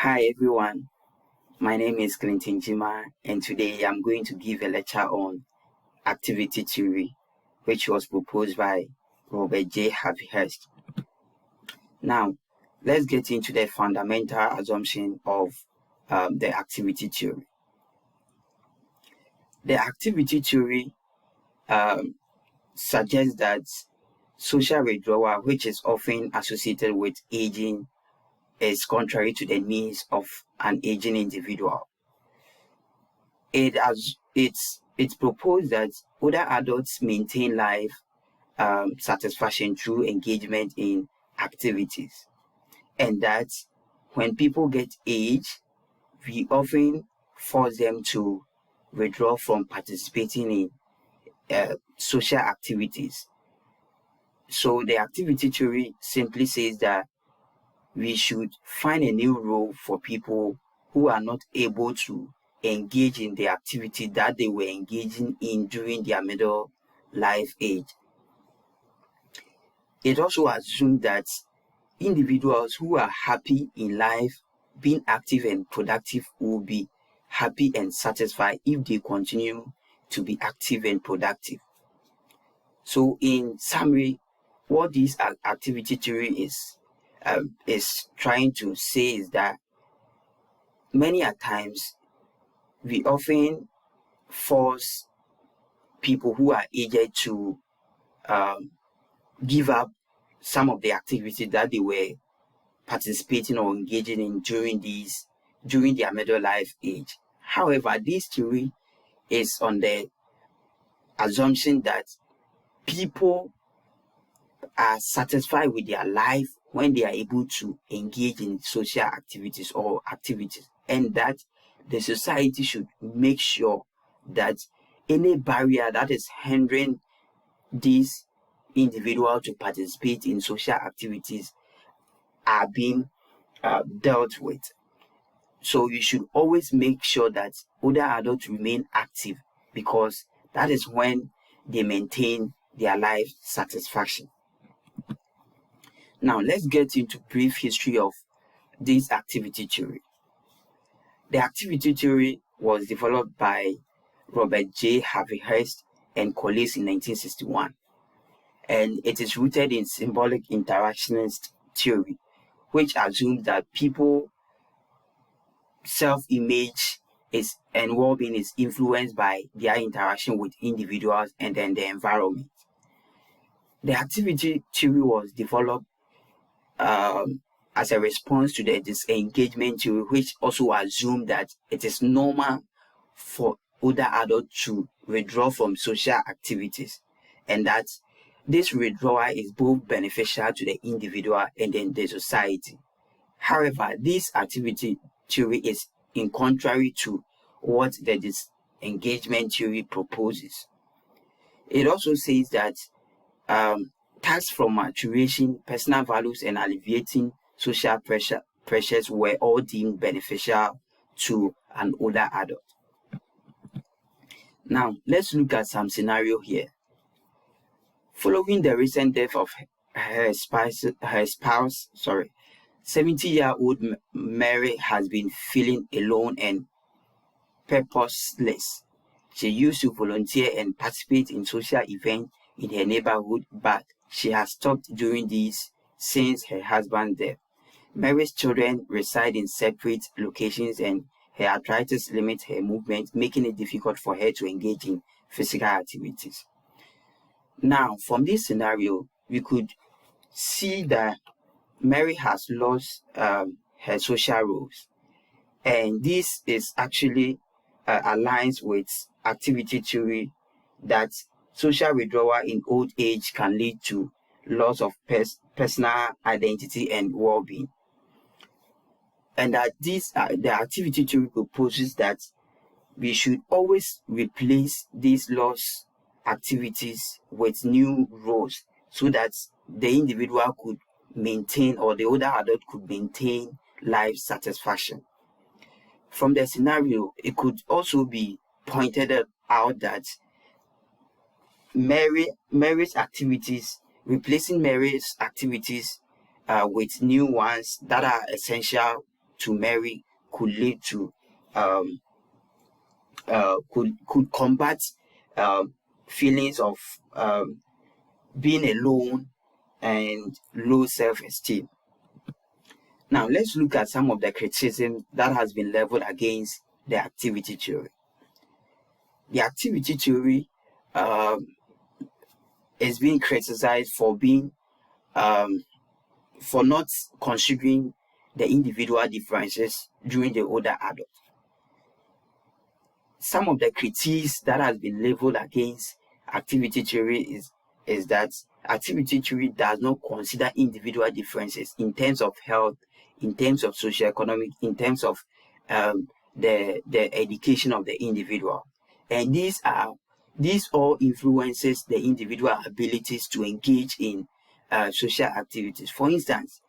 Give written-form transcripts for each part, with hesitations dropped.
Hi everyone, my name is Clinton Jima, and today I'm going to give a lecture on activity theory, which was proposed by Robert J. Harvey-Hurst. Now, let's get into the fundamental assumption of the activity theory. The activity theory suggests that social withdrawal, which is often associated with aging, is contrary to the needs of an aging individual. It's proposed that older adults maintain life satisfaction through engagement in activities, and that when people get age, we often force them to withdraw from participating in social activities. So the activity theory simply says that we should find a new role for people who are not able to engage in the activity that they were engaging in during their middle life age. It also assumes that individuals who are happy in life, being active and productive, will be happy and satisfied if they continue to be active and productive. So in summary, what this activity theory is trying to say is that many a times we often force people who are aged to give up some of the activities that they were participating or engaging in during their middle life age. However, this theory is on the assumption that people are satisfied with their life when they are able to engage in social activities or activities, and that the society should make sure that any barrier that is hindering these individuals to participate in social activities are being dealt with. So you should always make sure that older adults remain active, because that is when they maintain their life satisfaction. Now let's get into brief history of this activity theory. The activity theory was developed by Robert J. Harvey-Hurst and colleagues in 1961, and it is rooted in symbolic interactionist theory, which assumes that people self-image and well-being is influenced by their interaction with individuals and then the environment. The activity theory was developed as a response to the disengagement theory, which also assumed that it is normal for older adults to withdraw from social activities, and that this withdrawal is both beneficial to the individual and then the society. However, this activity theory is in contrary to what the disengagement theory proposes. It also says that tasks from maturation, personal values, and alleviating social pressures were all deemed beneficial to an older adult. Now, let's look at some scenario here. Following the recent death of her spouse, 70-year-old Mary has been feeling alone and purposeless. She used to volunteer and participate in social events in her neighborhood, but she has stopped doing this since her husband's death. Mary's children reside in separate locations, and her arthritis limits her movement, making it difficult for her to engage in physical activities. Now, from this scenario, we could see that Mary has lost her social roles, and this is actually aligns with activity theory that social withdrawal in old age can lead to loss of personal identity and well-being, and that the activity theory proposes that we should always replace these lost activities with new roles, so that the individual could maintain, or the older adult could maintain, life satisfaction. From the scenario, it could also be pointed out that replacing Mary's activities with new ones that are essential to marry could lead to could combat feelings of being alone and low self-esteem. Now let's look at some of the criticism that has been leveled against the activity theory. The activity theory is being criticized for being for not considering the individual differences during the older adult. Some of the critiques that has been leveled against activity theory is that activity theory does not consider individual differences in terms of health, in terms of socioeconomic, in terms of the education of the individual. And these all influences the individual abilities to engage in social activities. For instance,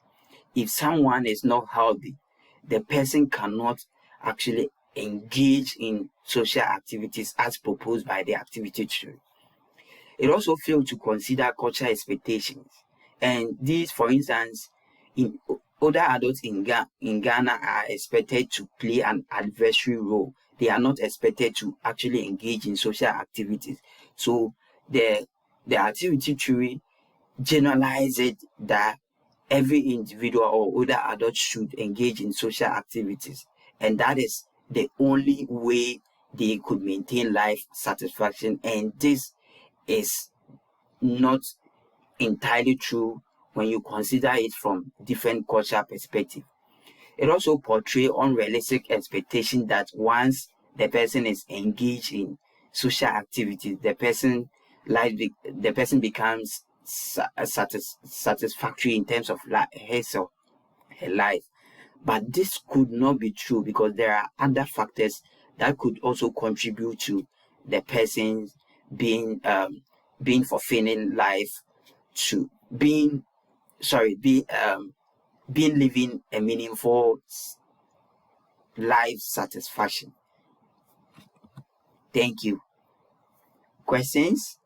if someone is not healthy, the person cannot actually engage in social activities as proposed by the activity theory. It also failed to consider cultural expectations. And these, for instance, in older adults in Ghana are expected to play an adversary role. They are not expected to actually engage in social activities. So the activity theory generalizes that every individual or older adult should engage in social activities, and that is the only way they could maintain life satisfaction. And this is not entirely true when you consider it from different cultural perspectives. It also portrays unrealistic expectation that once the person is engaged in social activities, the person becomes satisfactory in terms of his or her life. But this could not be true, because there are other factors that could also contribute to the person being fulfilling life, to being living a meaningful life satisfaction. Thank you. Questions?